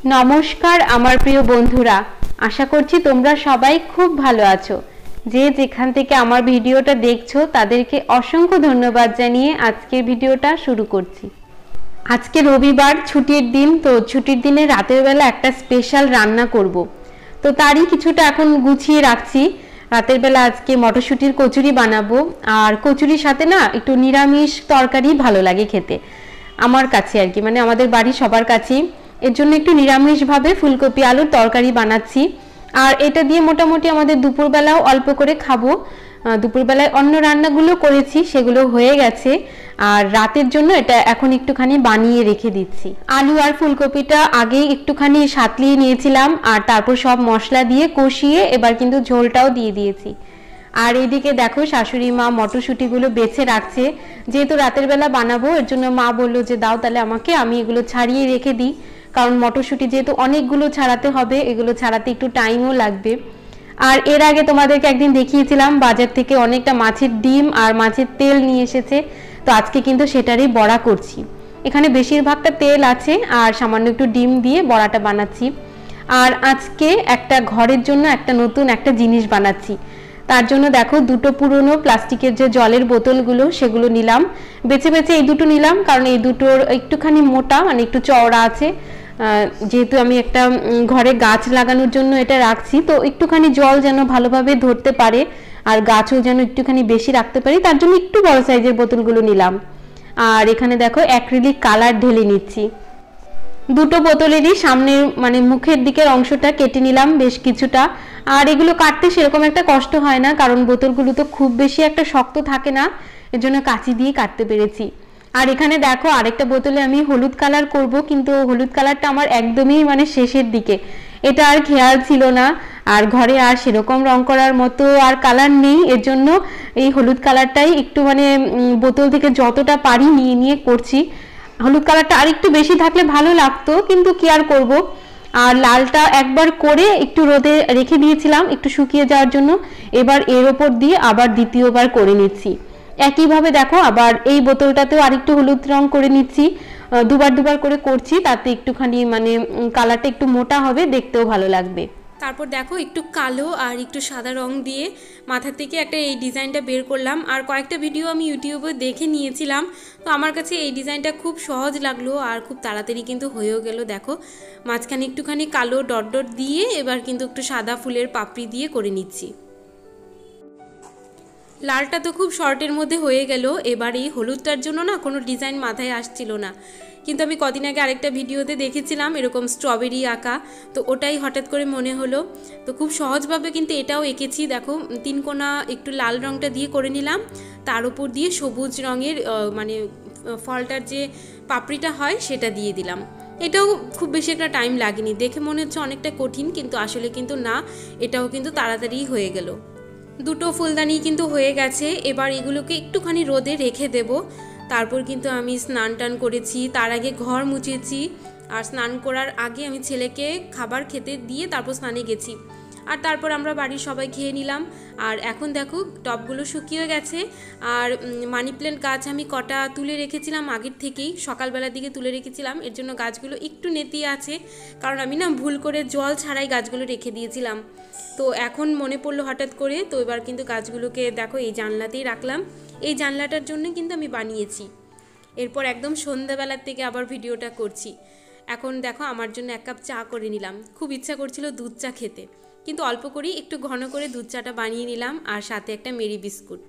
নমস্কার আমার প্রিয় বন্ধুরা, আশা করছি তোমরা সবাই খুব ভালো আছো। যে যেখান থেকে আমার ভিডিওটা দেখছো তাদেরকে অসংখ্য ধন্যবাদ জানিয়ে আজকের ভিডিওটা শুরু করছি। আজকে রবিবার, ছুটির দিন। তো ছুটির দিনে রাতের বেলা একটা স্পেশাল রান্না করব। তো তারই কিছুটা এখন গুছিয়ে রাখছি। রাতের বেলা আজকে মটরশুঁটির কচুরি বানাবো, আর কচুরির সাথে না একটু নিরামিষ তরকারি ভালো লাগে খেতে আমার কাছে আর কি, মানে আমাদের বাড়ি সবার কাছেই। এর জন্য একটু নিরামিষভাবে ফুলকপি আলুর তরকারি বানাচ্ছি। আর এটা দিয়ে মোটামুটি আমাদের দুপুরবেলাও অল্প করে খাবো। দুপুরবেলায় অন্য রান্নাগুলো করেছি, সেগুলো হয়ে গেছে। আর রাতের জন্য এটা এখন একটুখানি বানিয়ে রেখে দিচ্ছি। আলু আর ফুলকপিটা আগেই একটুখানি সাঁতলিয়ে নিয়েছিলাম, আর তারপর সব মশলা দিয়ে কষিয়ে এবার কিন্তু ঝোলটাও দিয়ে দিয়েছি। আর এইদিকে দেখো শাশুড়ি মা মটরশুঁটিগুলো বেছে রাখছে, যেহেতু রাতের বেলা বানাবো এর জন্য মা বললো যে দাও তাহলে আমাকে, আমি এগুলো ছাড়িয়ে রেখে দিই। কারণ মটরশুঁটি যেহেতু অনেকগুলো ছাড়াতে হবে, এগুলো ছাড়াতে একটু টাইমও লাগবে। আর এর আগে তোমাদেরকে একদিন দেখিয়েছিলাম বাজার থেকে অনেকটা মাছের ডিম আর মাছের তেল নিয়ে এসেছে। তো আজকে কিন্তু সেটারই বড়া করছি। এখানে বেশিরভাগটা তেল আছে আর সামান্য একটু ডিম দিয়ে বড়াটা বানাচ্ছি। আর আজকে একটা ঘরের জন্য একটা নতুন একটা জিনিস বানাচ্ছি। তার জন্য দেখো দুটো পুরনো প্লাস্টিকের যে জলের বোতলগুলো সেগুলো নিলাম। বেছে বেছে এই দুটো নিলাম, কারণ এই দুটোর একটুখানি মোটা, মানে একটু চওড়া আছে। যেহেতু আমি একটা ঘরে গাছ লাগানোর জন্য এটা রাখছি, তো একটুখানি জল যেন ভালোভাবে ধরতে পারে আর গাছও যেন একটুখানি বেশি রাখতে পারি, তার জন্য একটু বড় সাইজের বোতলগুলো নিলাম। আর এখানে দেখো অ্যাক্রিলিক কালার ঢেলে নিচ্ছি। দুটো বোতলেরই সামনের মানে মুখের দিকের অংশটা কেটে নিলাম বেশ কিছুটা। আর এগুলো কাটতে সেরকম একটা কষ্ট হয় না, কারণ বোতলগুলো তো খুব বেশি একটা শক্ত থাকে না, এর জন্য কাঁচি দিয়ে কাটতে পেরেছি। আর এখানে দেখো আরেকটা বোতলে আমি হলুদ কালার করব, কিন্তু হলুদ কালারটা আমার একদমই মানে শেষের দিকে, এটা আর খেয়াল ছিল না। আর ঘরে আর সেরকম রং করার মতো আর কালার নেই, এর জন্য এই হলুদ কালারটাই একটু মানে বোতল থেকে যতটা পারি নিয়ে নিয়ে করছি। হলুদ কালারটা আর একটু বেশি থাকলে ভালো লাগতো, কিন্তু কি আর করব। আর লালটা একবার করে একটু রোদে রেখে দিয়েছিলাম একটু শুকিয়ে যাওয়ার জন্য, এবার এর ওপর দিয়ে আবার দ্বিতীয়বার করে নিচ্ছি। একইভাবে দেখো আবার এই বোতলটাতেও আরেকটু হলুদ রং করে নিচ্ছি। দুবার দুবার করে করছি, তাতে একটুখানি মানে কালারটা একটু মোটা হবে, দেখতেও ভালো লাগবে। তারপর দেখো একটু কালো আর একটু সাদা রং দিয়ে মাথা থেকে একটা এই ডিজাইনটা বের করলাম। আর কয়েকটা ভিডিও আমি ইউটিউবে দেখে নিয়েছিলাম, তো আমার কাছে এই ডিজাইনটা খুব সহজ লাগলো আর খুব তাড়াতাড়ি কিন্তু হয়েও গেল। দেখো মাঝখানে একটুখানি কালো ডট ডট দিয়ে এবার কিন্তু একটু সাদা ফুলের পাপড়ি দিয়ে করে নিচ্ছি। লালটা তো খুব শর্টের মধ্যে হয়ে গেল। এবার এই হলুদটার জন্য না কোনো ডিজাইন মাথায় আসছিল না, কিন্তু আমি কদিন আগে আরেকটা ভিডিওতে দেখেছিলাম এরকম স্ট্রবেরি আঁকা, তো ওটাই হঠাৎ করে মনে হলো। তো খুব সহজভাবে কিন্তু এটাও এঁকেছি। দেখো তিন কোনা একটু লাল রঙটা দিয়ে করে নিলাম, তার উপর দিয়ে সবুজ রঙের মানে ফলটার যে পাপড়িটা হয় সেটা দিয়ে দিলাম। এটাও খুব বেশি একটা টাইম লাগেনি, দেখে মনে হচ্ছে অনেকটা কঠিন, কিন্তু আসলে কিন্তু না, এটাও কিন্তু তাড়াতাড়ি হয়ে গেল। দুটো ফুলদানি কিন্তু হয়ে গেছে। এবার এগুলোকে একটুখানি রোদে রেখে দেব। তারপর কিন্তু আমি স্নান টান করেছি, তার আগে ঘর মুছেছি। আর স্নান করার আগে আমি ছেলেকে খাবার খেতে দিয়ে তারপর স্নানে গেছি। আর তারপর আমরা বাড়ির সবাই খেয়ে নিলাম। আর এখন দেখো টবগুলো শুকিয়ে গেছে। আর মানি প্ল্যান্ট গাছ আমি কটা তুলে রেখেছিলাম আগের থেকেই, সকালবেলার দিকে তুলে রেখেছিলাম, এর জন্য গাছগুলো একটু নেতিয়ে আছে, কারণ আমি না ভুল করে জল ছাড়াই গাছগুলো রেখে দিয়েছিলাম। তো এখন মনে পড়লো হঠাৎ করে, তো এবার কিন্তু গাছগুলোকে দেখো এই জানলাতেই রাখলাম। এই জানলাটার জন্য কিন্তু আমি বানিয়েছি। এরপর একদম সন্ধ্যাবেলার থেকে আবার ভিডিওটা করছি। এখন দেখো আমার জন্য এক কাপ চা করে নিলাম। খুব ইচ্ছা করছিল দুধ চা খেতে, কিন্তু অল্প করেই একটু ঘন করে দুধ চাটা বানিয়ে নিলাম, আর সাথে একটা মেরি বিস্কুট।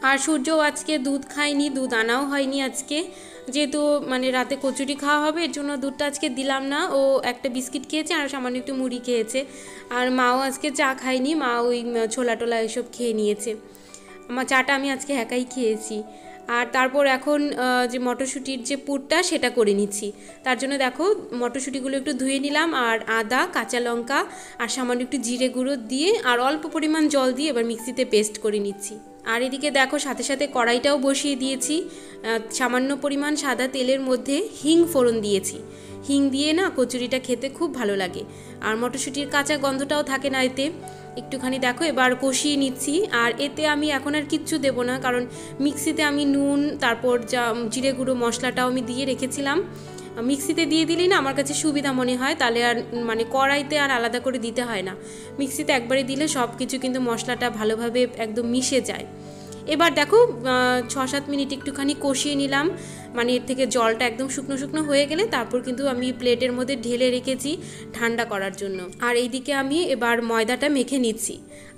আর সূর্যও আজকে দুধ খায়নি, দুধ আনাও হয়নি আজকে, যেহেতু মানে রাতে কচুরি খাওয়া হবে, এর জন্য দুধটা আজকে দিলাম না। ও একটা বিস্কিট খেয়েছে আর সামান্য একটু মুড়ি খেয়েছে। আর মাও আজকে চা খায়নি, মা ওই ছোলা টোলা এসব খেয়ে নিয়েছে। আমার চাটা আমি আজকে একাই খেয়েছি। আর তারপর এখন যে মটরশুঁটির যে পুরটা সেটা করে নিচ্ছি। তার জন্য দেখো মটরশুঁটিগুলো একটু ধুয়ে নিলাম, আর আদা, কাঁচা লঙ্কা আর সামান্য একটু জিরে গুঁড়ো দিয়ে আর অল্প পরিমাণ জল দিয়ে এবার মিক্সিতে পেস্ট করে নিচ্ছি। আর এদিকে দেখো সাথে সাথে কড়াইটাও বসিয়ে দিয়েছি। সামান্য পরিমাণ সাদা তেলের মধ্যে হিং ফোড়ন দিয়েছি। হিং দিয়ে না কচুরিটা খেতে খুব ভালো লাগে, আর মটরশুঁটির কাঁচা গন্ধটাও থাকে না এতে। একটুখানি দেখো এবার কষিয়ে নিচ্ছি। আর এতে আমি এখন আর কিচ্ছু দেবো না, কারণ মিক্সিতে আমি নুন, তারপর যা জিরে গুঁড়ো মশলাটাও আমি দিয়ে রেখেছিলাম, মিক্সিতে দিয়ে দিলেই না আমার কাছে সুবিধা মনে হয়, তাহলে আর মানে কড়াইতে আর আলাদা করে দিতে হয় না। মিক্সিতে একবারে দিলে সব কিছু কিন্তু মশলাটা ভালোভাবে একদম মিশে যায়। এবার দেখো 6-7 মিনিট একটুখানি কষিয়ে নিলাম, মানে এর থেকে জলটা একদম শুকনো শুকনো হয়ে গেলে তারপর কিন্তু আমি প্লেটের মধ্যে ঢেলে রেখেছি ঠান্ডা করার জন্য। আর এইদিকে আমি এবার ময়দাটা মেখে নিচ্ছি।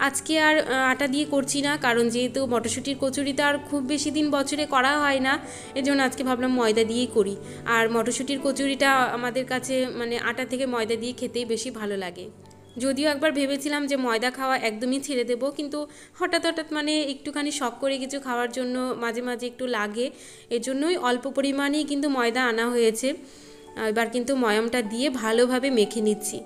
আজকে আর আটা দিয়ে করছি না, কারণ যেহেতু মটরশুঁটির কচুরিটা আর খুব বেশি দিন বছরে করা হয় না, এর জন্য আজকে ভাবলাম ময়দা দিয়েই করি। আর মটরশুঁটির কচুরিটা আমাদের কাছে মানে আটা থেকে ময়দা দিয়ে খেতেই বেশি ভালো লাগে। যদিও একবার ভেবেছিলাম যে ময়দা খাওয়া একদমই ছেড়ে দেবো, কিন্তু হঠাৎ হঠাৎ মানে একটুখানি শখ করে কিছু খাওয়ার জন্য মাঝে মাঝে একটু লাগে, এজন্যই অল্প পরিমাণেই কিন্তু ময়দা আনা হয়েছে। এবার কিন্তু ময়ামটা দিয়ে ভালোভাবে মেখে নিচ্ছি।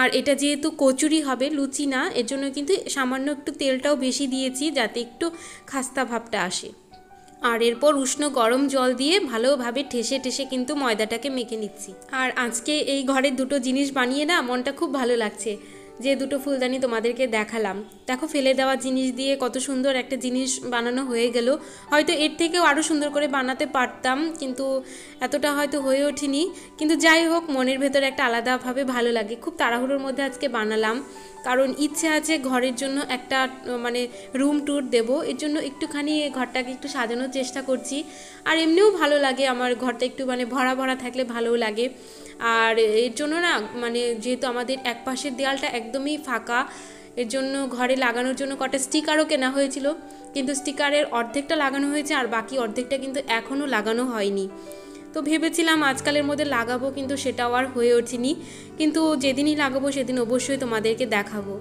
আর এটা যেহেতু কচুরি হবে, লুচি না, এর জন্য কিন্তু সামান্য একটু তেলটাও বেশি দিয়েছি যাতে একটু খাস্তা ভাবটা আসে। আর এরপর উষ্ণ গরম জল দিয়ে ভালোভাবে ঠেসে ঠেসে কিন্তু ময়দাটাকে মেখে নিচ্ছি। আর আজকে এই ঘরের দুটো জিনিস বানিয়ে না মনটা খুব ভালো লাগছে, যে দুটো ফুলদানি তোমাদেরকে দেখালাম। দেখো ফেলে দেওয়া জিনিস দিয়ে কত সুন্দর একটা জিনিস বানানো হয়ে গেল। হয়তো এর থেকেও আরও সুন্দর করে বানাতে পারতাম, কিন্তু এতটা হয়তো হয়ে ওঠেনি। কিন্তু যাই হোক, মনের ভেতরে একটা আলাদাভাবে ভালো লাগে। খুব তাড়াহুড়োর মধ্যে আজকে বানালাম, কারণ ইচ্ছে আছে ঘরের জন্য একটা মানে রুম ট্যুর দেব, এর জন্য একটুখানি ঘরটাকে একটু সাজানোর চেষ্টা করছি। আর এমনিও ভালো লাগে আমার ঘরটা একটু মানে ভরা ভরা থাকলে ভালোও লাগে। আর এর জন্য না মানে যেহেতু আমাদের এক পাশের দেয়ালটা একদমই ফাঁকা, এর জন্য ঘরে লাগানোর জন্য কটা স্টিকারও কেনা হয়েছিল, কিন্তু স্টিকারের অর্ধেকটা লাগানো হয়েছে আর বাকি অর্ধেকটা কিন্তু এখনও লাগানো হয়নি। তো ভেবেছিলাম আজকালের মধ্যে লাগাবো, কিন্তু সেটাও আর হয়ে ওঠেনি। কিন্তু যেদিনই লাগাবো সেদিন অবশ্যই তোমাদেরকে দেখাবো।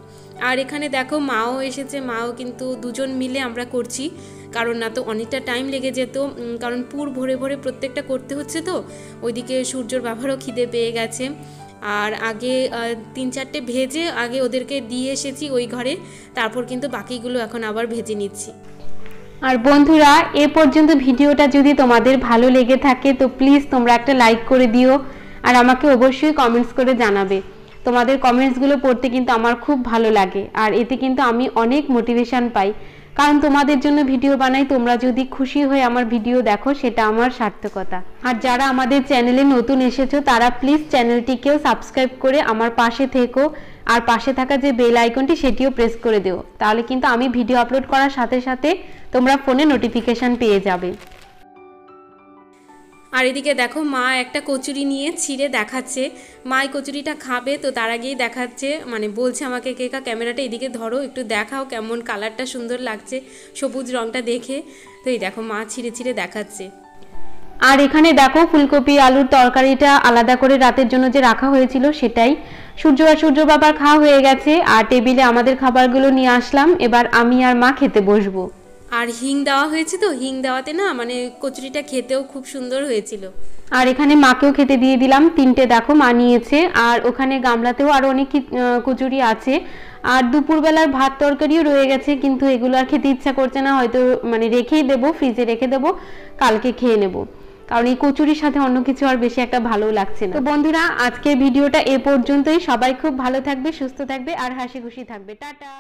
আর এখানে দেখো মাও এসেছে, মাও কিন্তু দুজন মিলে আমরা করছি, কারণ না তো অনেকটা টাইম লেগে যেত, কারণ পুর ভরে ভরে প্রত্যেকটা করতে হচ্ছে। তো ওইদিকে সূর্যর বাবারও খিদে পেয়ে গেছে, আর আগে 3-4টে ভেজে আগে ওদেরকে দিয়ে এসেছি ওই ঘরে, তারপর কিন্তু বাকিগুলো এখন আবার ভেজে নিচ্ছি। আর বন্ধুরা, এ পর্যন্ত ভিডিওটা যদি তোমাদের ভালো লেগে থাকে তো প্লিজ তোমরা একটা লাইক করে দিও, আর আমাকে অবশ্যই কমেন্টস করে জানাবে। তোমাদের কমেন্টসগুলো পড়তে কিন্তু আমার খুব ভালো লাগে, আর এতে কিন্তু আমি অনেক মোটিভেশন পাই, কারণ তোমাদের জন্য ভিডিও বানাই। তোমরা যদি খুশি হয়ে আমার ভিডিও দেখো সেটা আমার সার্থকতা। আর যারা আমাদের চ্যানেলে নতুন এসেছো তারা প্লিজ চ্যানেলটিকেও সাবস্ক্রাইব করে আমার পাশে থেকো, আর পাশে থাকা যে বেল আইকনটি সেটিও প্রেস করে দিও, তাহলে কিন্তু আমি ভিডিও আপলোড করার সাথে সাথে তোমরা ফোনে নোটিফিকেশন পেয়ে যাবে। আর এদিকে দেখো মা একটা কচুরি নিয়ে ছিঁড়ে দেখাচ্ছে, মাই কচুরিটা খাবে, তো তার আগেই দেখাচ্ছে, মানে বলছে আমাকে কেকা ক্যামেরাটা এদিকে ধরো, একটু দেখাও কেমন কালারটা সুন্দর লাগছে সবুজ রঙটা দেখে। তো এই দেখো মা ছিঁড়ে ছিঁড়ে দেখাচ্ছে। আর এখানে দেখো ফুলকপি আলুর তরকারিটা আলাদা করে রাতের জন্য যে রাখা হয়েছিল সেটাই সূর্য আর সূর্য বাবার খাওয়া হয়ে গেছে, আর টেবিলে আমাদের খাবারগুলো নিয়ে আসলাম। এবার আমি আর মা খেতে বসবো। আর হিং দেওয়া হয়েছে, তো হিং দেওয়াতে না মানে কচুরিটা খেতেও খুব সুন্দর হয়েছিল। আর এখানে মাকেও খেতে দিয়ে দিলাম, 3টে দেখো মা নিয়েছে, আর ওখানে গামলাতেও আরো অনেক কচুরি আছে। আর দুপুরবেলার ভাত তরকারিও রয়ে গেছে, কিন্তু এগুলো আর খেতে ইচ্ছা করছে না, হয়তো মানে রেখেই দেবো, ফ্রিজে রেখে দেবো, কালকে খেয়ে নেবো, কারণ এই কচুরির সাথে অন্য কিছু আর বেশি একটা ভালো লাগছে না। তো বন্ধুরা, আজকের ভিডিওটা এ পর্যন্তই। সবাই খুব ভালো থাকবে, সুস্থ থাকবে আর হাসি খুশি থাকবে। টাটা।